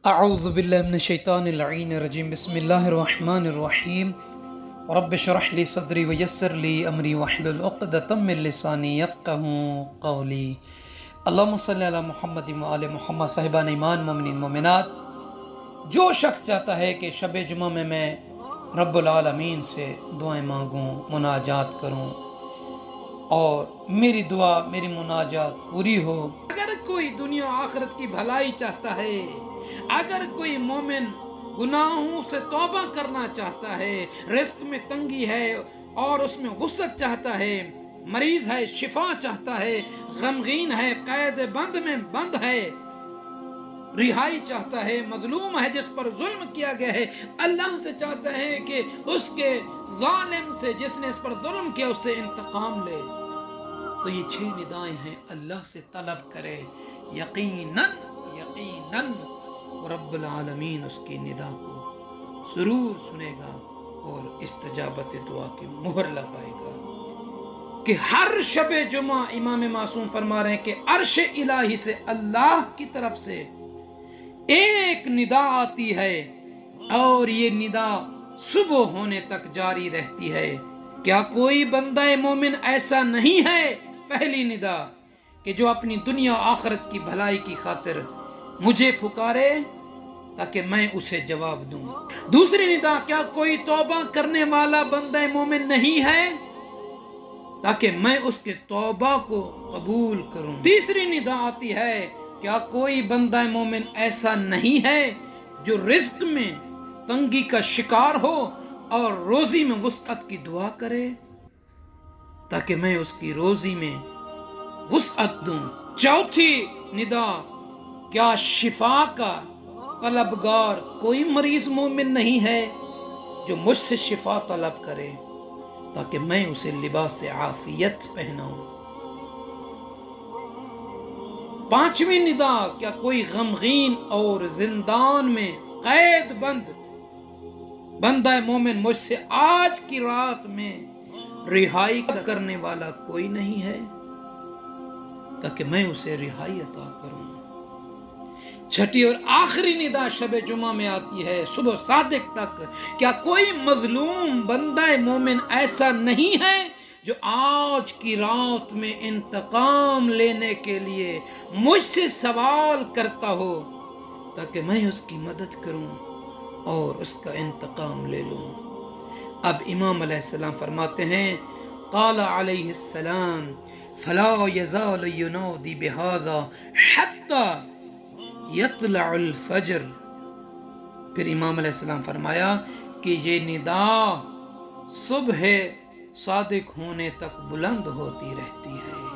اعوذ باللہ من الشیطان اللعین الرجیم بسم اللہ الرحمن الرحیم رب اشرح لی صدری ویسر لی امری واحلل عقدۃ من لسانی یفقہوا قولی اللہم صلی علی محمد وآل محمد۔ صاحبان ایمان، مومنین مومنات، جو شخص چاہتا ہے کہ شب جمعہ میں رب العالمین سے دعائیں مانگوں، مناجات کروں اور میری دعا میری مناجات پوری ہو، اگر کوئی دنیا و آخرت کی بھلائی چاہتا ہے، اگر کوئی مومن گناہوں سے توبہ کرنا چاہتا ہے، رزق میں تنگی ہے اور اس میں وسعت چاہتا ہے، مریض ہے شفا چاہتا ہے، غمگین ہے قید بند میں بند ہے، رہائی چاہتا ہے، مظلوم ہے جس پر ظلم کیا گیا ہے، اللہ سے چاہتا ہے کہ اس کے ظالم سے جس نے اس پر ظلم کیا اس سے انتقام لے، تو یہ 6 ندائیں ہیں، اللہ سے طلب کرے، یقیناً رب العالمین اس کی ندا کو ضرور سنے گا اور استجابت دعا کی مہر لگائے گا۔ کہ ہر شب جمعہ امام معصوم فرما رہے ہیں کہ عرش الہی سے اللہ کی طرف سے ایک ندا آتی ہے اور یہ ندا صبح ہونے تک جاری رہتی ہے۔ کیا کوئی بندہ مومن ایسا نہیں ہے، پہلی ندا، کہ جو اپنی دنیا و آخرت کی بھلائی کی خاطر مجھے پکارے تاکہ میں اسے جواب دوں۔ دوسری ندا، کیا کوئی توبہ کرنے والا بندہ مومن نہیں ہے تاکہ میں اس کے توبہ کو قبول کروں۔ تیسری ندا آتی ہے، کیا کوئی بندہ مومن ایسا نہیں ہے جو رزق میں تنگی کا شکار ہو اور روزی میں وسعت کی دعا کرے تاکہ میں اس کی روزی میں وسعت دوں۔ چوتھی ندا، کیا شفا کا طلبگار کوئی مریض مومن نہیں ہے جو مجھ سے شفا طلب کرے تاکہ میں اسے لباس عافیت پہناؤں۔ پانچویں ندا، کیا کوئی غمگین اور زندان میں قید بند بندہ مومن مجھ سے آج کی رات میں رہائی کرنے والا کوئی نہیں ہے تاکہ میں اسے رہائی عطا کروں۔ چھٹی اور آخری ندا شب جمعہ میں آتی ہے صبح صادق تک، کیا کوئی مظلوم بندہ مومن ایسا نہیں ہے جو آج کی رات میں انتقام لینے کے لیے مجھ سے سوال کرتا ہو تاکہ میں اس کی مدد کروں اور اس کا انتقام لے لوں۔ اب امام علیہ السلام فرماتے ہیں، قال علیہ السلام فلا یزال ینادی بہذا حتی یطلع الفجر۔ پھر امام علیہ السلام فرمایا کہ یہ ندا صبح صادق ہونے تک بلند ہوتی رہتی ہے۔